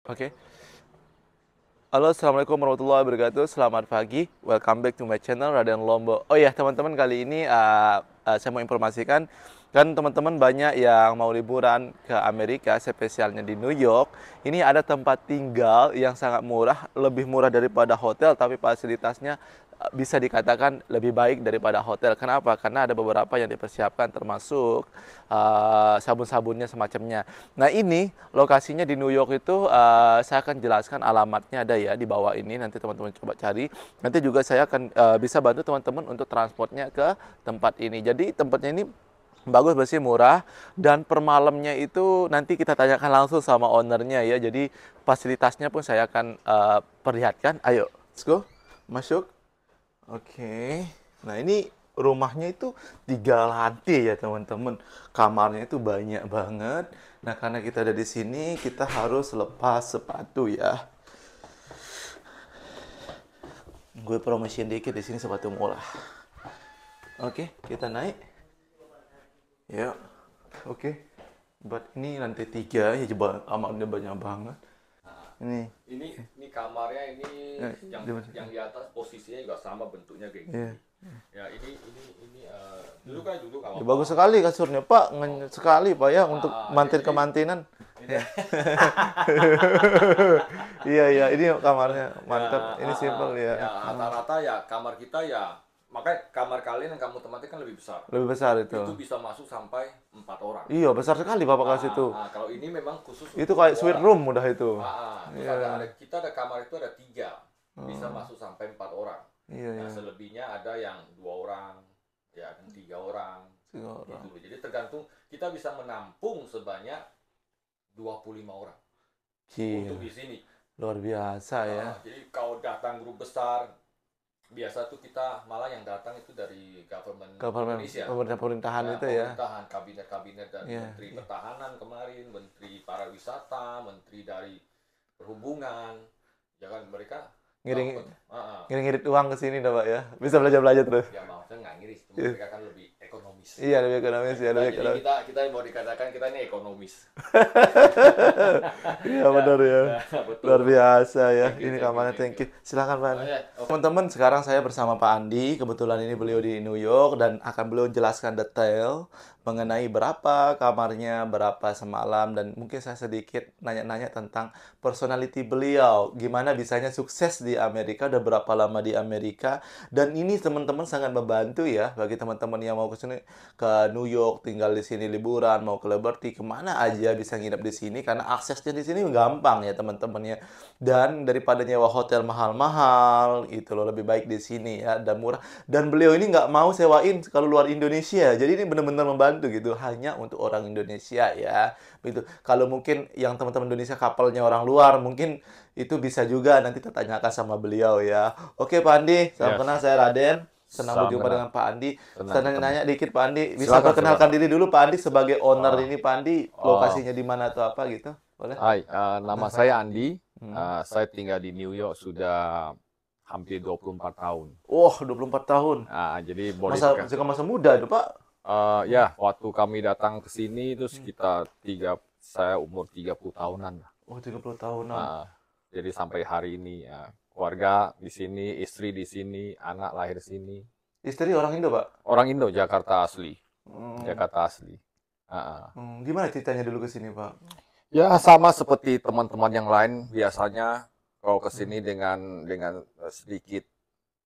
Oke. Halo, assalamualaikum warahmatullahi wabarakatuh. Selamat pagi. Welcome back to my channel Raden Lombo. Oh ya, teman-teman, kali ini saya mau informasikan kan teman-teman banyak yang mau liburan ke Amerika, spesialnya di New York. Ini ada tempat tinggal yang sangat murah, lebih murah daripada hotel, tapi fasilitasnya bisa dikatakan lebih baik daripada hotel. Kenapa? Karena ada beberapa yang dipersiapkan, termasuk sabun-sabunnya semacamnya. Nah, ini lokasinya di New York itu saya akan jelaskan alamatnya, ada ya di bawah ini. Nanti teman-teman coba cari. Nanti juga saya akan bisa bantu teman-teman untuk transportnya ke tempat ini. Jadi tempatnya ini bagus, bersih, murah, dan per malamnya itu nanti kita tanyakan langsung sama ownernya ya. Jadi fasilitasnya pun saya akan perlihatkan. Ayo, let's go. Masuk. Oke. Nah, ini rumahnya itu 3 lantai ya teman-teman. Kamarnya itu banyak banget. Nah, karena kita ada di sini, kita harus lepas sepatu ya. Gue promosiin dikit, di sini sepatu murah. Oke, kita naik. Ya, oke. Buat ini lantai 3 ya, coba kamarnya banyak banget. Ini, Ini kamarnya ini yang di mana? yang di atas posisinya juga sama bentuknya kayak Iya. gini. Ya ini dulu kan dulu Ya, kalau bagus Pak sekali kasurnya, Pak. Sekali, Pak ya, untuk mantin jadi kemantinan. ini Ya. Iya, iya, ini kamarnya ya mantap. Ini simple ya. ya rata-rata ya kamar kita ya makanya kamar kalian yang kamu tempati kan lebih besar. Lebih besar itu. Itu bisa masuk sampai 4 orang. Iya, besar sekali Bapak kasih itu. Kalau ini memang khusus Itu untuk kayak dua suite orang. room udah itu. Terus Iya. kita ada kamar itu ada 3, bisa masuk sampai 4 orang. Iya, Nah iya. selebihnya ada yang 2 orang, ya ada 3 orang, 3 orang. gitu. Jadi tergantung kita bisa menampung sebanyak 25 orang Gila, untuk di sini. luar biasa ya. Jadi kalau datang grup besar, biasa tuh kita malah yang datang itu dari government Government, Indonesia. pemerintahan Ya, itu ya. pemerintahan, kabinet-kabinet dari Iya, Menteri iya. Pertahanan kemarin, Menteri Pariwisata, Menteri dari Perhubungan, ya kan mereka Ngiring dapat, ngirit uang ke sini dah Pak ya. Bisa belajar-belajar terus. ya maksudnya nggak ngiris, cuma Iya, mereka kan lebih ekonomis. iya, lebih ekonomis ya, lebih Jadi ekonomis. kita mau dikatakan kita ini ekonomis. Iya Ya, benar ya. Luar betul. biasa ya. Thank you, Ini thank you, kamarnya, thank thank you. you. Silakan Pak Oh Andi. ya, oke. Teman-teman, sekarang saya bersama Pak Andi. Kebetulan ini beliau di New York dan akan beliau jelaskan detail mengenai berapa kamarnya, berapa semalam, dan mungkin saya sedikit nanya-nanya tentang personality beliau. Gimana bisanya sukses di Amerika, udah berapa lama di Amerika. Dan ini teman-teman sangat membantu ya bagi teman-teman yang mau ke sini, ke New York, tinggal di sini liburan, mau ke Liberty, kemana aja bisa nginep di sini karena aksesnya di sini gampang ya teman-teman ya. Dan daripada nyewa hotel mahal-mahal itu loh, lebih baik di sini ya, dan murah. Dan beliau ini nggak mau sewain kalau luar Indonesia. Jadi ini benar-benar membantu gitu, hanya untuk orang Indonesia ya. Begitu. Kalau mungkin yang teman-teman Indonesia kapalnya orang luar, mungkin itu bisa juga nanti tertanyakan sama beliau ya. Oke Pak Andi, salam kenal, Yes. saya Raden. Senang Salam berjumpa kenal. dengan Pak Andi. Senang Saya ketemu. nanya-nanya dikit Pak Andi, bisa Silakan, silakan. perkenalkan diri dulu Pak Andi sebagai owner Ah, ini Pak Andi, oh, lokasinya di mana atau apa gitu? Boleh? Hai, nama saya Andi. Hmm. Saya tinggal di New York sudah hampir 24 tahun. Wah, 24 tahun. Jadi boleh Masa dikatakan. masih masa muda itu, Pak. Ya, waktu kami datang ke sini itu sekitar saya umur 30 tahunan lah. Oh, 30 tahunan. Jadi sampai hari ini ya, keluarga di sini, istri di sini, anak lahir di sini. Istri orang Indo, Pak? Orang Indo, Jakarta asli. Hmm. Jakarta asli. Gimana ceritanya dulu ke sini, Pak? Ya sama seperti teman-teman yang lain biasanya kalau ke sini dengan sedikit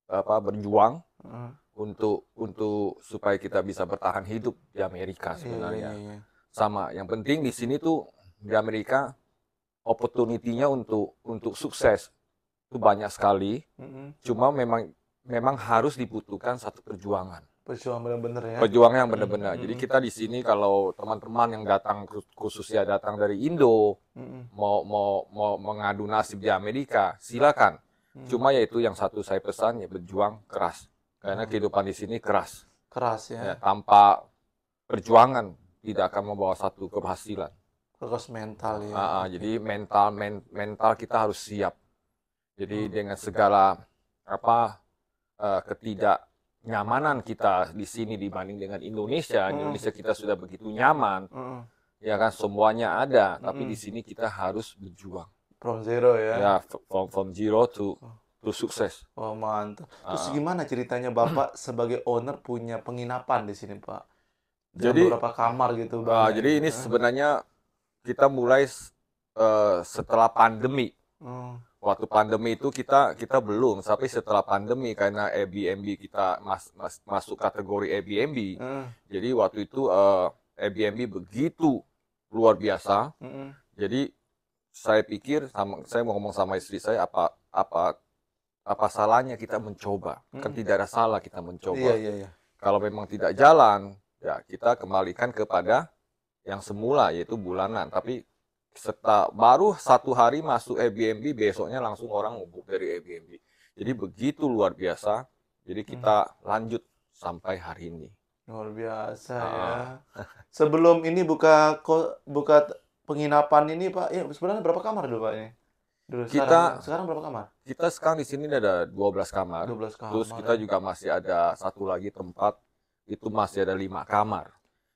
berjuang Hmm. untuk supaya kita bisa bertahan hidup di Amerika Iya, iya, sebenarnya. iya. Sama, yang penting di sini tuh di Amerika opportunity-nya untuk sukses itu banyak sekali. Mm-mm. Cuma memang harus dibutuhkan satu perjuangan. Perjuangan bener-bener ya. Perjuangan yang benar-benar. Jadi kita di sini kalau teman-teman yang datang khususnya datang dari Indo Mm-mm. mau mengadu nasib di Amerika, silakan. Cuma yaitu yang satu saya pesan ya berjuang keras. Karena kehidupan di sini keras. Keras Ya, ya. tanpa perjuangan tidak akan membawa satu keberhasilan. Keras mental ya. Oke. Jadi mental kita harus siap. Jadi dengan segala ketidaknyamanan kita di sini dibanding dengan Indonesia, Indonesia kita sudah begitu nyaman, Mm-mm. ya kan semuanya ada, tapi di sini kita harus berjuang. From zero ya. Ya, from zero to sukses. Wah, mantap. Terus Ah. gimana ceritanya Bapak sebagai owner punya penginapan di sini, Pak? Dengan Jadi beberapa kamar gitu banyak jadi gitu. ini sebenarnya kita mulai setelah pandemi. Hmm. Waktu pandemi itu kita belum, tapi setelah pandemi karena Airbnb kita masuk kategori Airbnb. Hmm. Jadi waktu itu Airbnb begitu luar biasa. Hmm. Jadi saya pikir saya mau ngomong sama istri saya apa salahnya kita mencoba? Kan tidak ada salah kita mencoba. Iya. Kalau memang tidak jalan, ya kita kembalikan kepada yang semula yaitu bulanan. Tapi baru 1 hari masuk Airbnb, besoknya langsung orang ngubuk dari Airbnb. Jadi begitu luar biasa. Jadi kita lanjut sampai hari ini. Luar biasa ya. Sebelum ini buka penginapan ini Pak, ya sebenarnya berapa kamar dulu Pak ini? Dulu sekarang berapa kamar? Kita sekarang di sini ada 12 kamar. 12 kamar. Terus kita juga masih ada satu lagi tempat, itu masih ada 5 kamar.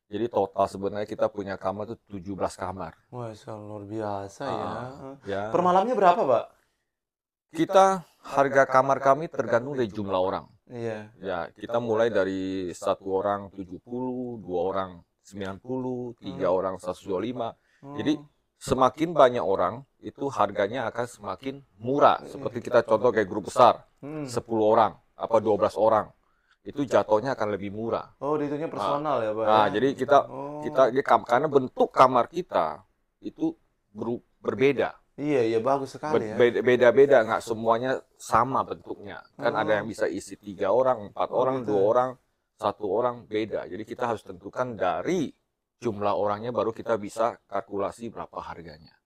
Jadi total sebenarnya kita punya kamar itu 17 kamar. Wah, luar biasa ya. Ya. Per malamnya berapa, Pak? Kita harga kamar kami tergantung dari jumlah orang. Iya. Ya, kita mulai dari 1 orang 70, 2 orang 90, 3 orang 125. Jadi semakin banyak orang itu harganya akan semakin murah. Seperti kita contoh kayak grup besar, 10 orang apa 12 orang. Itu jatuhnya akan lebih murah. Oh, dihitungnya personal ya, Pak? Nah, jadi kita karena bentuk kamar kita itu berbeda. Iya, bagus sekali ya. Beda-beda, nggak semuanya sama bentuknya. Kan ada yang bisa isi 3 orang, 4 orang, 2 orang, 1 orang, beda. Jadi kita harus tentukan dari jumlah orangnya baru kita bisa kalkulasi berapa harganya.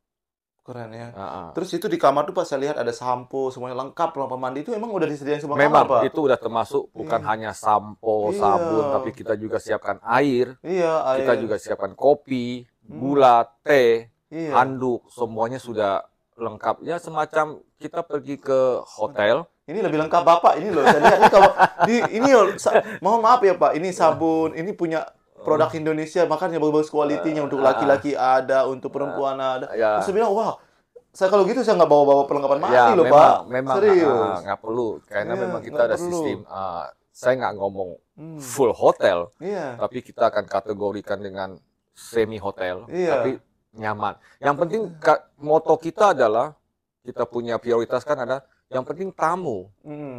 Keren ya. Terus itu di kamar tuh Pak saya lihat ada sampo, semuanya lengkap, lampu mandi itu emang udah disediain semua Memang, kamar, Pak? itu udah termasuk bukan hanya sampo, sabun, tapi kita juga siapkan air. Iya, air. Kita juga siapkan kopi, gula, teh, handuk, semuanya sudah lengkap. Ya semacam kita pergi ke hotel. Ini lebih lengkap Bapak ini loh. Saya lihat ini kalau ini mohon maaf ya Pak, ini sabun, ini punya produk Indonesia, makanya bagus kualitinya untuk laki-laki ada, untuk perempuan ada. Terus saya bilang, wah, saya kalau gitu saya nggak bawa-bawa perlengkapan mandi loh Pak. Memang serius. Nggak perlu, karena memang kita ada sistem. Saya nggak ngomong full hotel, tapi kita akan kategorikan dengan semi hotel, tapi nyaman. Yang penting moto kita adalah kita punya prioritas kan ada. Yang penting tamu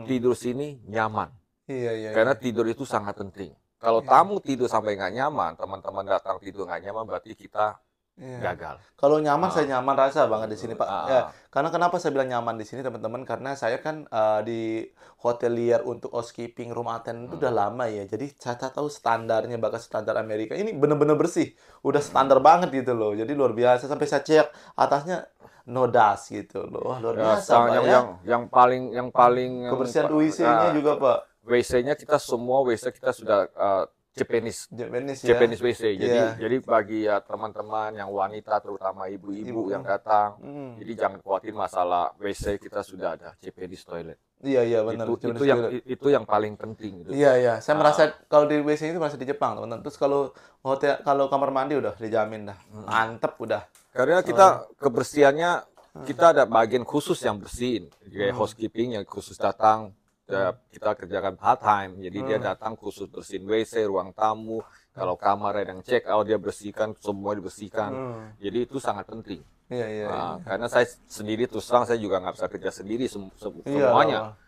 tidur sini nyaman. Karena tidur itu sangat penting. Kalau tamu tidur sampai nggak nyaman, teman-teman datang tidur nggak nyaman, berarti kita gagal. Kalau nyaman, saya nyaman rasa banget di sini, Pak. Ya, karena kenapa saya bilang nyaman di sini, teman-teman? Karena saya kan di hotelier untuk housekeeping, room attendant itu udah lama ya. Jadi saya tahu standarnya, bahkan standar Amerika. Ini bener-bener bersih. Udah standar banget gitu loh. Jadi luar biasa. Sampai saya cek atasnya no dust gitu loh. Wah, luar biasa, Pak, yang paling kebersihan WC-nya juga, Pak. WC-nya kita semua WC kita sudah Japanese WC. Jadi bagi teman-teman yang wanita, terutama ibu-ibu yang datang, jadi jangan khawatir masalah WC, kita sudah ada Japanese toilet. Iya benar. Itu yang paling penting. Gitu. Iya. Saya merasa kalau di WC itu merasa di Jepang, teman-teman. Terus kalau kamar mandi udah dijamin dah, mantep udah. Karena kita kebersihannya kita ada bagian khusus yang bersihin, kayak housekeeping yang khusus datang. Kita kerjakan part time, jadi dia datang khusus bersihin WC, ruang tamu, kalau kamar ada yang check out dia bersihkan, semua dibersihkan. Jadi itu sangat penting. Iya. Karena saya sendiri terus terang saya juga nggak bisa kerja sendiri semuanya.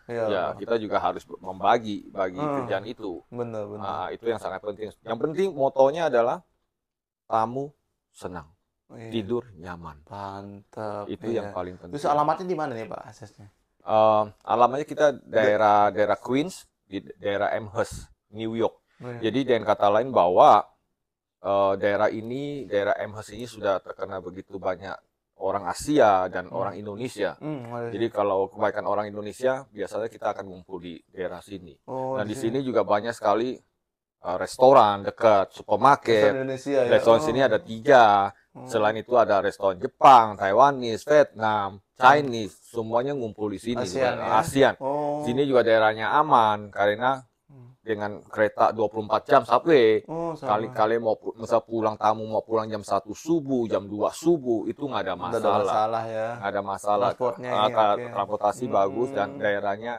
Kita juga harus membagi kerjaan itu. Benar. Itu yang sangat penting. Yang penting motonya adalah tamu senang, tidur nyaman. Mantap. Itu yang paling penting. Terus alamatnya di mana nih Pak aksesnya? Alamatnya kita daerah Queens, di daerah Amherst, New York. Jadi dengan kata lain bahwa daerah Amherst ini sudah terkena begitu banyak orang Asia dan orang Indonesia. Jadi kalau kebanyakan orang Indonesia, biasanya kita akan ngumpul di daerah sini. Dan di sini juga banyak sekali restoran dekat, supermarket. Restoran sini ada 3. Selain itu ada restoran Jepang, Taiwanese, Vietnam, Chinese, semuanya ngumpul di sini. ASEAN. Sini juga daerahnya aman karena dengan kereta 24 jam subway. Oh, sama. Kali-kali misal pulang tamu mau pulang jam 1 subuh, jam 2 subuh, itu nggak ada Nggak ada masalah. masalah ya. Nggak ada masalah. Transportnya ini oke. Transportasi bagus dan daerahnya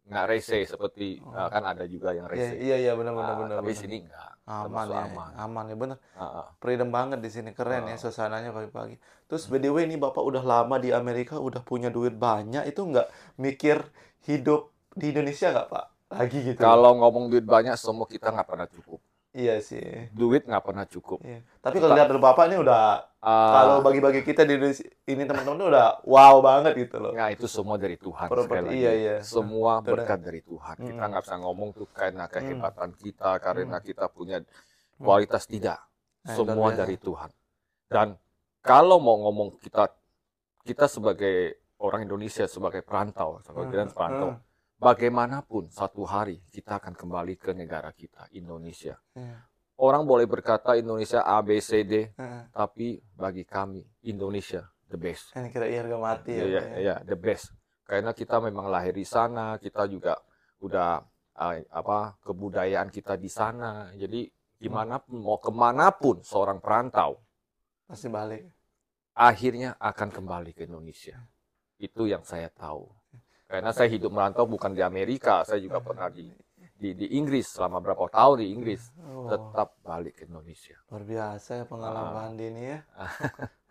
nggak rese seperti Oh. kan ada juga yang rese. Iya benar. Tapi sini nggak. Aman Termasuk ya, aman. aman ya bener. Ah, Freedom banget di sini, keren ya suasananya pagi-pagi. Terus by the way ini Bapak udah lama di Amerika, udah punya duit banyak, itu nggak mikir hidup di Indonesia nggak Pak? Lagi gitu. Kalau ngomong duit banyak, semua kita nggak pernah cukup. Iya sih. Duit nggak pernah cukup. Iya. Tapi kalau lihat dari Bapak ini udah, kalau bagi-bagi kita di Indonesia, ini teman-teman udah wow banget gitu loh. Ya itu semua dari Tuhan. Properti, Sekali lagi. iya. Semua berkat dari Tuhan. Kita nggak bisa ngomong tuh karena kehebatan kita, karena kita punya kualitas, tidak. Semua dari Tuhan. Dan kalau mau ngomong kita sebagai orang Indonesia, sebagai perantau, bagaimanapun satu hari kita akan kembali ke negara kita, Indonesia. Orang boleh berkata Indonesia A, B, C, D, tapi bagi kami Indonesia the best. Ini kira harga mati ya. Iya, the best. Karena kita memang lahir di sana, kita juga udah kebudayaan kita di sana. Jadi gimana pun mau kemanapun seorang perantau pasti balik. Akhirnya akan kembali ke Indonesia. Itu yang saya tahu. Karena saya hidup merantau bukan di Amerika, saya juga pernah di Inggris selama berapa tahun di Inggris, tetap balik ke Indonesia. Luar biasa ya pengalaman ini ya.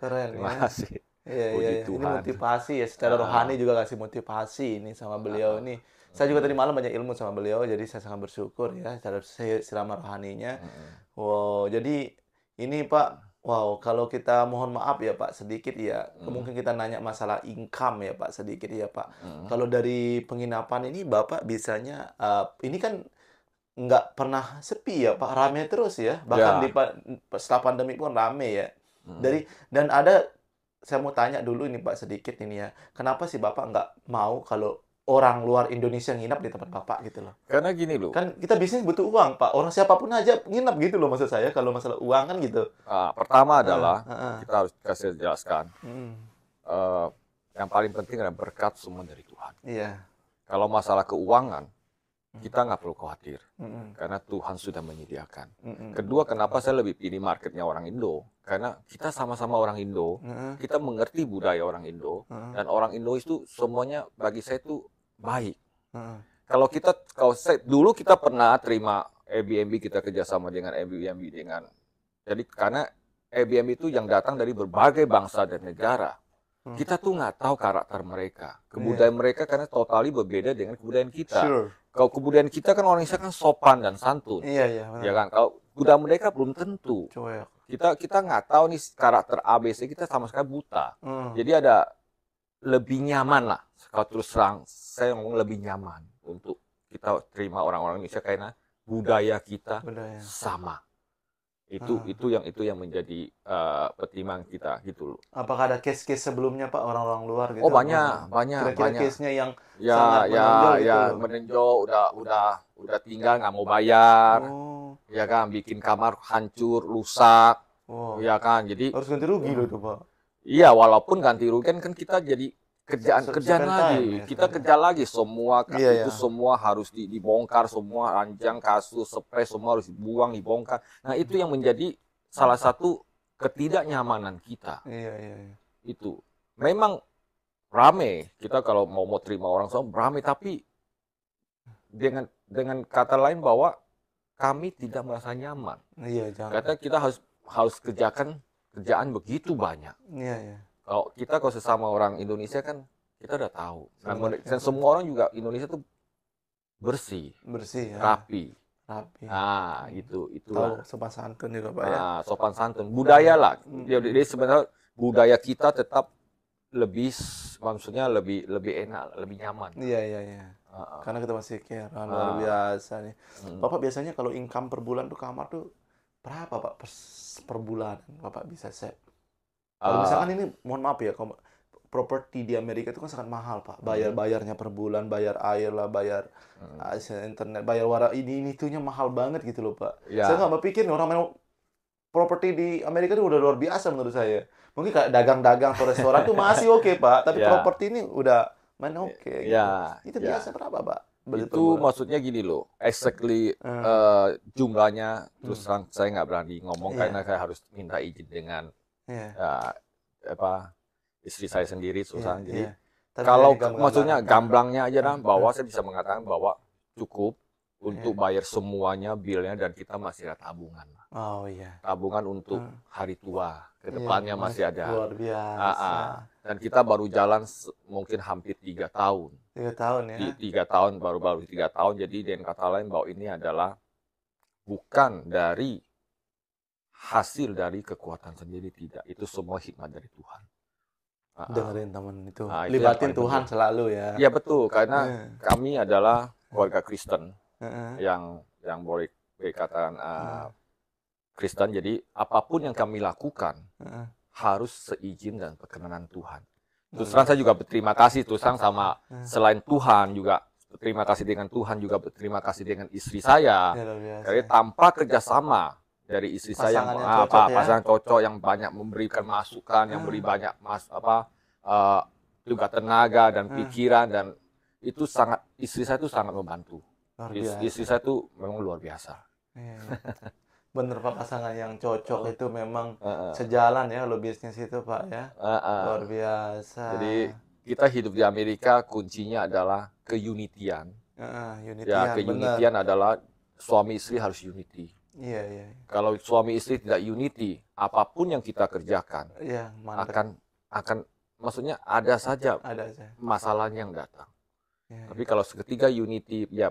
Keren. Terima kasih. Iya. Ini motivasi ya, secara rohani juga kasih motivasi ini sama beliau ini. Saya juga tadi malam banyak ilmu sama beliau, jadi saya sangat bersyukur ya secara selama rohaninya. Wow, jadi ini Pak. Wow, kalau kita mohon maaf ya Pak sedikit ya, mungkin kita nanya masalah income ya Pak sedikit ya Pak. Kalau dari penginapan ini Bapak bisanya, ini kan nggak pernah sepi ya Pak, rame terus ya, bahkan setelah pandemi pun rame ya. Dan saya mau tanya dulu ini Pak sedikit ini ya, kenapa sih Bapak nggak mau kalau orang luar Indonesia nginap di tempat Bapak gitu loh? Karena gini loh. Kan kita bisnis butuh uang, Pak. Orang siapapun aja nginap gitu loh maksud saya kalau masalah uang kan gitu. Pertama adalah kita harus kasih jelaskan. Yang paling penting adalah berkat semua dari Tuhan. Iya. Kalau masalah keuangan, kita nggak perlu khawatir. Karena Tuhan sudah menyediakan. Kedua, kenapa saya lebih pilih marketnya orang Indo? Karena kita sama-sama orang Indo. Kita mengerti budaya orang Indo. Dan orang Indo itu semuanya bagi saya itu baik. Kalau dulu kita pernah terima Airbnb, kita kerjasama dengan Airbnb jadi karena Airbnb itu yang datang dari berbagai bangsa dan negara. Kita tuh nggak tahu karakter mereka, kebudayaan mereka karena totali berbeda dengan kebudayaan kita. Kalau kebudayaan kita kan orang Indonesia kan sopan dan santun. Iya. Ya kan, kalau budaya mereka belum tentu. Kita nggak tahu nih karakter ABC, kita sama sekali buta. Jadi ada lebih nyaman lah. Kalau terus terang, saya ngomong lebih nyaman untuk kita terima orang-orang Indonesia karena budaya kita sama. Itu yang menjadi pertimbangan kita gitu loh. Apakah ada case-case sebelumnya Pak orang-orang luar gitu? Oh banyak. Kira-kira case-nya yang sangat menonjol gitu loh. Menonjol udah tinggal nggak mau bayar. Ya kan, bikin kamar hancur, rusak. Ya kan, jadi harus ganti rugi loh itu Pak. Iya, walaupun ganti rugi kan kita jadi kerjaan lagi. Kita kerja lagi semua itu semua harus dibongkar, semua ranjang, kasur, spray semua harus dibongkar. Nah, itu yang menjadi salah satu ketidaknyamanan kita. Iya. Itu. Memang rame. Kita kalau mau terima orang semua rame, tapi dengan kata lain bahwa kami tidak merasa nyaman. Iya, jangan. Karena kita harus kerjakan kerjaan begitu banyak. Iya. Kalau sesama orang Indonesia kan kita udah tahu. Dan semua orang juga Indonesia tuh bersih ya. Rapi. Nah, itulah. Tahu sopan santun juga Pak ya. Sopan santun. Budaya lah. Jadi sebenarnya budaya kita tetap maksudnya lebih enak, lebih nyaman. Iya. Karena kita masih care, luar biasa nih. Bapak biasanya kalau income per bulan tuh kamar tuh berapa Pak per bulan Bapak bisa set? Kalau misalkan ini, mohon maaf ya, properti di Amerika itu kan sangat mahal Pak. Bayarnya per bulan, bayar air lah, bayar internet, bayar ini itunya mahal banget gitu loh Pak. Saya nggak berpikir orang main properti di Amerika itu udah luar biasa menurut saya. Mungkin kayak dagang-dagang atau restoran tuh masih oke Pak, tapi properti ini udah oke. Gitu. Itu biasa berapa Pak? Itu maksudnya gini loh, exactly jumlahnya terus terang saya nggak berani ngomong karena saya harus minta izin dengan istri saya sendiri, susah. Jadi kalau maksudnya gamblangnya aja lah, bahwa saya bisa mengatakan bahwa cukup untuk bayar semuanya bilnya dan kita masih ada tabungan. Oh iya. Tabungan untuk hari tua, kedepannya masih ada. Luar biasa. Dan kita baru jalan mungkin hampir 3 tahun. 3 tahun ya? 3 tahun, baru 3 tahun. Jadi dengan kata lain bahwa ini adalah bukan dari hasil dari kekuatan sendiri, tidak. Itu semua hikmat dari Tuhan. Dengerin teman itu. Libatin Tuhan selalu ya. Iya betul, karena kami adalah keluarga Kristen yang boleh dikatakan Kristen. Jadi apapun yang kami lakukan harus seizin dan perkenanan Tuhan. Terus terang saya juga berterima kasih terus terang sama selain Tuhan juga berterima kasih dengan Tuhan, juga berterima kasih dengan istri saya. Karena tanpa kerjasama dari istri saya yang pasangan cocok yang banyak memberikan masukan, yang beri banyak juga tenaga dan pikiran, dan itu sangat, istri saya itu sangat membantu. Istri saya itu memang luar biasa. Bener Pak, pasangan yang cocok itu memang sejalan ya kalau bisnis itu Pak ya. Luar biasa. Jadi kita hidup di Amerika kuncinya adalah keunitian. Ya, keunitian adalah suami istri harus unity. Iya. Kalau suami istri tidak unity, apapun yang kita kerjakan akan maksudnya ada saja masalahnya yang datang. Tapi kalau seketika unity, ya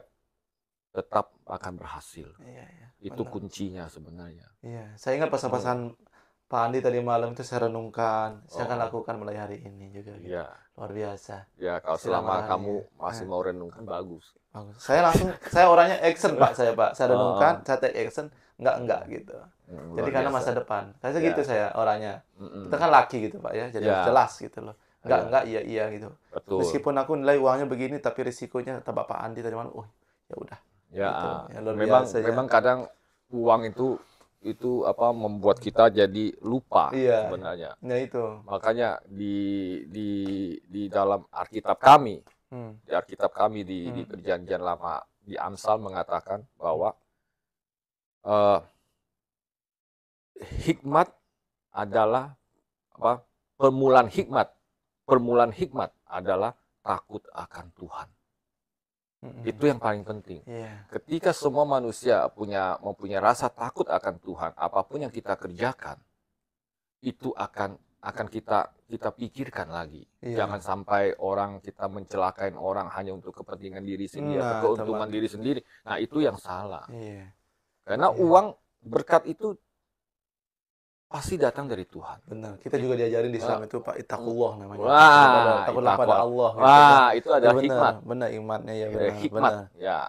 tetap akan berhasil. Itu kuncinya sebenarnya. Iya, saya ingat pesan-pesan Pak Andi tadi malam itu saya renungkan, saya akan lakukan mulai hari ini juga. Gitu. Luar biasa. Ya, kalau selama kamu masih mau renungkan, bagus. Saya orangnya action Pak, saya renungkan, saya take action, enggak gitu. Jadi karena masa depan, saya gitu saya orangnya. Kita kan laki gitu Pak ya, jadi jelas gitu loh. Enggak, iya gitu. Betul. Meskipun aku nilai uangnya begini, tapi risikonya kata Bapak Andi tadi malam, ya udah. Ya, gitu. memang kadang uang itu membuat kita jadi lupa sebenarnya. Ya itu. Makanya di dalam Alkitab kami, di Perjanjian Lama, di Amsal mengatakan bahwa hikmat adalah permulaan hikmat adalah takut akan Tuhan. Itu yang paling penting. Ketika semua manusia mempunyai rasa takut akan Tuhan, apapun yang kita kerjakan itu akan kita pikirkan lagi. Jangan sampai kita mencelakai orang hanya untuk kepentingan diri sendiri atau keuntungan diri sendiri. Nah, itu yang salah. Karena uang, berkat itu pasti datang dari Tuhan. Benar. Kita juga diajarin di Islam itu Pak, ittaqullah namanya. Takutlah pada Allah. Itu adalah hikmat. Benar, imannya ya benar. Hikmat.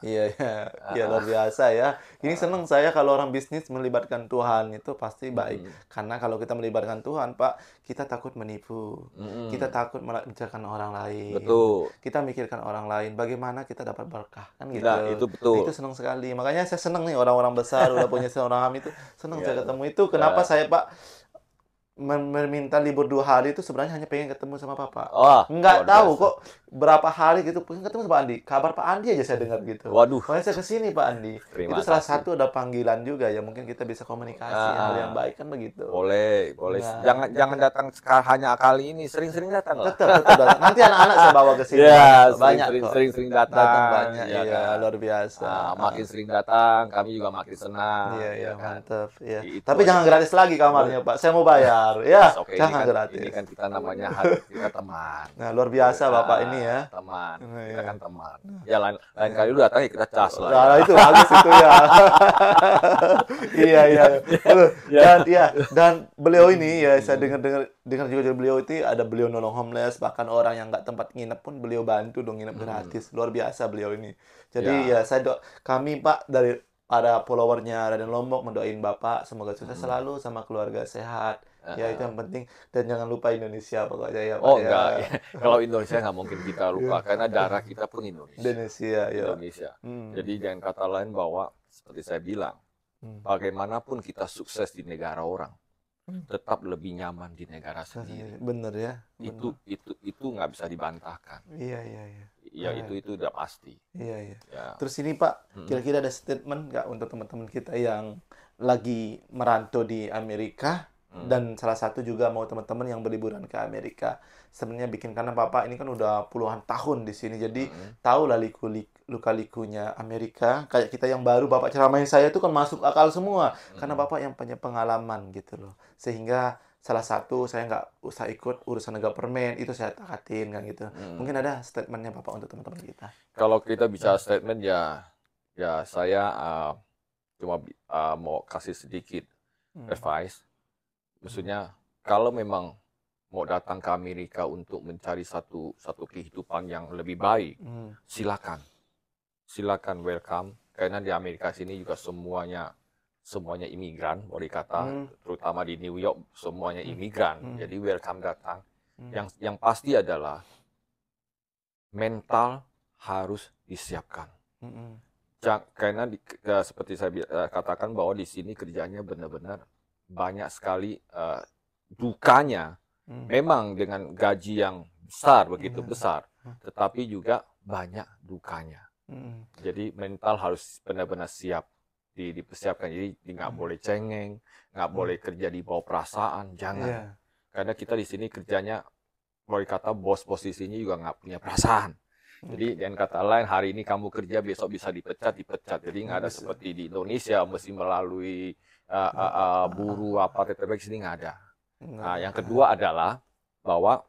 Iya, luar biasa ya. Ini senang saya kalau orang bisnis melibatkan Tuhan, itu pasti baik. Karena kalau kita melibatkan Tuhan, Pak, kita takut menipu. Kita takut mengerjakan orang lain. Betul. Kita mikirkan orang lain, bagaimana kita dapat berkah, kan gitu. Nah, itu betul. Itu senang sekali. Makanya saya senang nih orang-orang besar udah punya seorang ham itu. Senang saya ketemu itu. Kenapa saya Pak meminta libur 2 hari itu sebenarnya hanya pengen ketemu sama Bapak. Nggak tahu kok berapa hari gitu pengen ketemu sama Pak Andi. Kabar Pak Andi aja saya dengar gitu. Waduh. Makanya saya kesini Pak Andi. Itu salah satu ada panggilan juga ya, mungkin kita bisa komunikasi hal yang baik kan begitu. Boleh. Nah, jangan datang hanya kali ini, sering-sering datang lah. Tetap datang. Nanti anak-anak saya bawa ke sini. Banyak kok. Sering datang banyak. Iya, luar biasa. Makin sering datang, kami juga makin senang. Iya, mantap. Iya. Tapi jangan gratis lagi kamarnya Pak. Saya mau bayar. Ya, jangan gratis. Ini kan kita namanya kita teman. Nah, luar biasa Bapak ini ya. Teman. Kita kan teman. Ya lain kali lu datang ya kita cas lah. Nah, itu bagus itu ya. Iya. Dan beliau ini ya saya dengar juga dari beliau itu ada beliau nolong homeless, bahkan orang yang nggak tempat nginep pun beliau bantu dong nginep gratis. Luar biasa beliau ini. Jadi kami Pak dari para followernya Raden Lombok mendoain Bapak semoga sukses selalu sama keluarga sehat. Ya itu yang penting, dan jangan lupa Indonesia pokoknya ya Pak. Enggak. Kalau Indonesia nggak mungkin kita lupa karena darah kita pun Indonesia. Jadi jangan kata lain bahwa seperti saya bilang, bagaimanapun kita sukses di negara orang, tetap lebih nyaman di negara sendiri. Bener ya. Itu nggak bisa dibantahkan. Iya. ya itu udah pasti. Iya, iya. Ya. Terus ini Pak, kira-kira ada statement nggak untuk teman-teman kita yang lagi merantau di Amerika dan salah satu juga mau teman-teman yang berliburan ke Amerika. Sebenarnya bikin karena Bapak ini kan udah puluhan tahun di sini, jadi tahu lah luka-likunya Amerika. Kayak kita yang baru Bapak ceramahin saya itu kan masuk akal semua karena Bapak yang punya pengalaman gitu loh. Sehingga salah satu saya nggak usah ikut urusan government itu saya takatin kan gitu. Mungkin ada statementnya Bapak untuk teman-teman kita. Kalau kita bicara statement ya saya cuma mau kasih sedikit advice. Maksudnya kalau memang mau datang ke Amerika untuk mencari satu kehidupan yang lebih baik, silakan welcome. Karena di Amerika sini juga semuanya imigran, boleh kata, terutama di New York semuanya imigran. Jadi welcome datang. Yang pasti adalah mental harus disiapkan. Karena seperti saya katakan bahwa di sini kerjanya benar-benar banyak sekali dukanya. Memang dengan gaji yang besar, begitu besar, tetapi juga banyak dukanya. Jadi mental harus benar-benar siap, dipersiapkan. Jadi nggak boleh cengeng, nggak boleh kerja di bawah perasaan, jangan. Karena kita di sini kerjanya, boleh kata bos posisinya juga nggak punya perasaan. Jadi dengan kata lain, hari ini kamu kerja, besok bisa dipecat. Jadi nggak ada seperti di Indonesia, mesti melalui buruh TTB, sini nggak ada. Nah, yang kedua adalah bahwa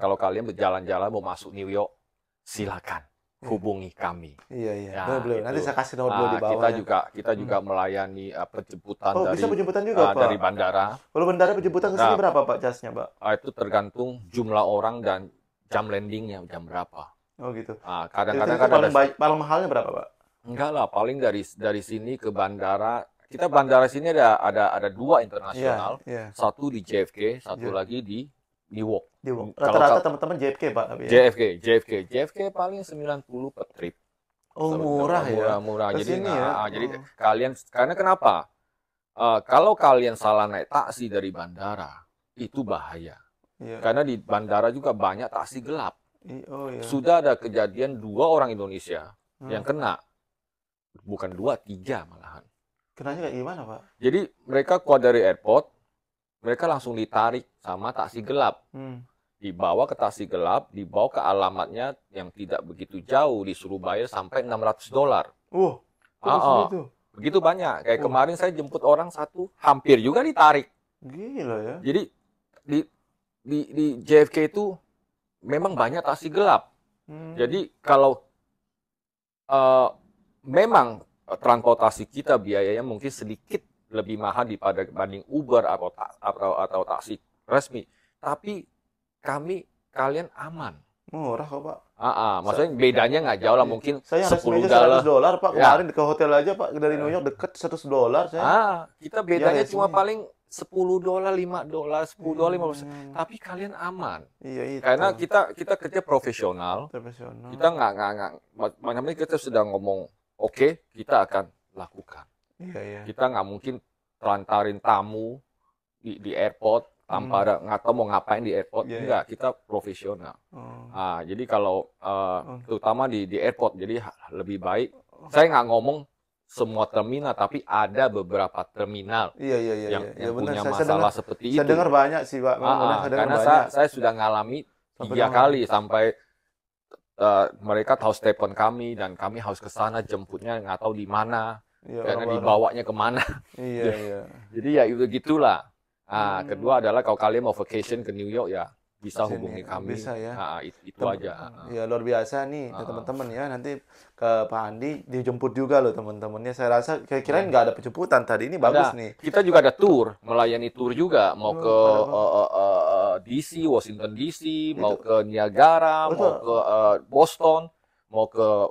kalau kalian berjalan-jalan mau masuk New York, silakan hubungi kami. Iya. Boleh. Nanti saya kasih nomor dulu di bawah. Kita juga melayani penjemputan bisa penjemputan juga, Pak? Dari bandara. Kalau bandara penjemputan ke sini berapa, Pak, jasnya, Pak? Itu tergantung jumlah orang dan jam landingnya, jam berapa. Oh gitu. Kadang-kadang paling mahalnya berapa, Pak? Enggak lah, paling dari sini ke bandara. Kita bandara sini ada dua internasional, satu di JFK, satu lagi di Newark. Rata-rata teman-teman JFK, Pak. Tapi JFK paling 90 per trip. Oh, murah ya. Murah. Jadi jadi kalian, karena kenapa? Kalau kalian salah naik taksi dari bandara, itu bahaya. Karena di bandara juga banyak taksi gelap. Sudah ada kejadian 2 orang Indonesia yang kena, bukan 2, 3 malahan. Kenanya kayak gimana, Pak? Jadi mereka keluar dari airport, mereka langsung ditarik sama taksi gelap. Dibawa ke taksi gelap, dibawa ke alamatnya yang tidak begitu jauh, disuruh bayar sampai $600. Begitu banyak. Kayak kemarin saya jemput orang satu, hampir juga ditarik. Gila ya. Jadi di JFK itu memang banyak taksi gelap. Jadi kalau memang transportasi kita biayanya mungkin sedikit lebih mahal dibanding Uber atau taksi resmi, tapi kalian aman. Murah kok, Pak. Maksudnya bedanya nggak jauh lah, mungkin saya $100, Pak. Kemarin ke hotel aja, Pak, dari New York deket $100 saya. Kita bedanya cuma paling $10, $5, $10, $15. Tapi kalian aman. Iya, itu. Karena kita kerja profesional. Kita nggak kita sudah ngomong, oke, kita akan lakukan. Kita nggak mungkin telantarin tamu di airport tanpa nggak tahu mau ngapain di airport. Enggak, kita profesional. Jadi kalau terutama di airport, jadi lebih baik. Saya nggak ngomong semua terminal, tapi ada beberapa terminal yang punya masalah seperti itu. Saya dengar banyak sih, Pak. Karena saya sudah ngalami 3 kali sampai mereka tahu telepon kami dan kami harus ke sana jemputnya, nggak tahu di mana, karena dibawanya kemana. Jadi ya itu gitulah. Kedua adalah kalau kalian mau vacation ke New York, ya bisa hubungi kami. Bisa ya. Itu aja. Ya luar biasa nih teman-teman ya. Nanti ke Pak Andi dijemput juga loh teman-temannya. Saya rasa kira-kira nggak ada penjemputan tadi, ini bagus nih. Kita juga ada tour, melayani tour juga. Mau ke DC, Washington DC, mau ke Niagara, mau ke Boston, mau ke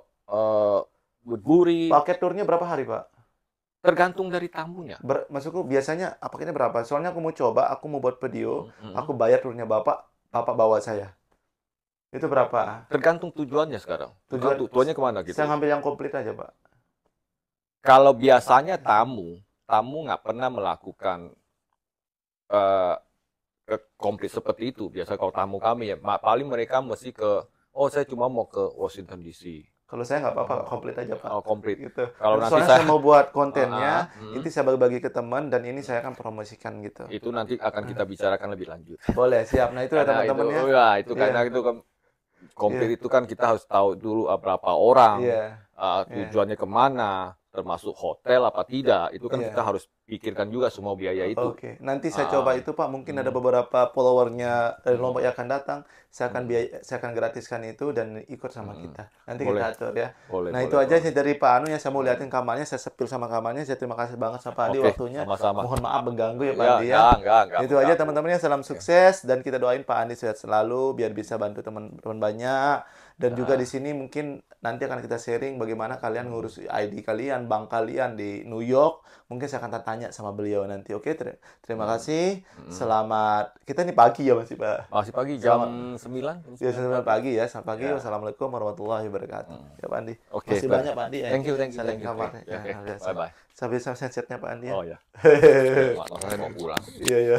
Woodbury. Paket turnya berapa hari, Pak? Tergantung dari tamunya. Maksudku biasanya paketnya berapa? Soalnya aku mau coba, aku mau buat video, aku bayar turnya Bapak bawa saya. Itu berapa? Tergantung tujuannya sekarang. Tujuannya kemana gitu? Saya ngambil yang komplit aja, Pak. Kalau biasanya tamu nggak pernah melakukan komplit seperti itu. Biasa kalau tamu kami ya, paling mereka mesti ke oh saya cuma mau ke Washington DC. Kalau saya nggak apa-apa, komplit aja Pak. Oh, komplit. Gitu. Kalau nanti Soalnya saya saya mau buat kontennya, ini saya bagi-bagi ke teman dan ini saya akan promosikan gitu. itu nanti akan kita bicarakan lebih lanjut. Boleh, siap. Nah itu ya Karena teman-teman ya. ya itu karena itu kan komplit itu kan kita harus tahu dulu berapa orang, Iya. tujuannya kemana, termasuk hotel apa tidak, itu kan Iya. kita harus pikirkan juga semua biaya itu. Oke, nanti saya coba itu Pak. Mungkin ada beberapa followernya dari Lombok yang akan datang. Saya akan gratiskan itu dan ikut sama kita. Nanti Boleh. kita atur ya. Boleh, Nah boleh, itu aja boleh. sih dari Pak Anu ya. Saya mau liatin kamarnya. Saya sepil sama kamarnya. Saya terima kasih banget sama Pak Andi Oke, waktunya. sama-sama. Mohon maaf mengganggu ya Pak Ya, Andi ya. enggak, Itu aja teman-temannya. Salam sukses dan kita doain Pak Andi sehat selalu biar bisa bantu teman-teman banyak. Dan juga di sini mungkin nanti akan kita sharing bagaimana kalian ngurus ID kalian, bank kalian di New York. Mungkin saya akan tanya sama beliau nanti. Oke, terima kasih. Selamat. Kita ini pagi ya masih Pak. Masih pagi jam 9. Ya, selamat pagi ya. Selamat pagi. Wassalamualaikum warahmatullahi wabarakatuh. Ya Pak Andi. Oke, Masih baik. banyak Pak Andi ya. Thank you. Saling kamar. Ya, oke. Bye-bye. Sampai setnya Pak Andi ya. Oh ya. Saya mau pulang. Iya, iya.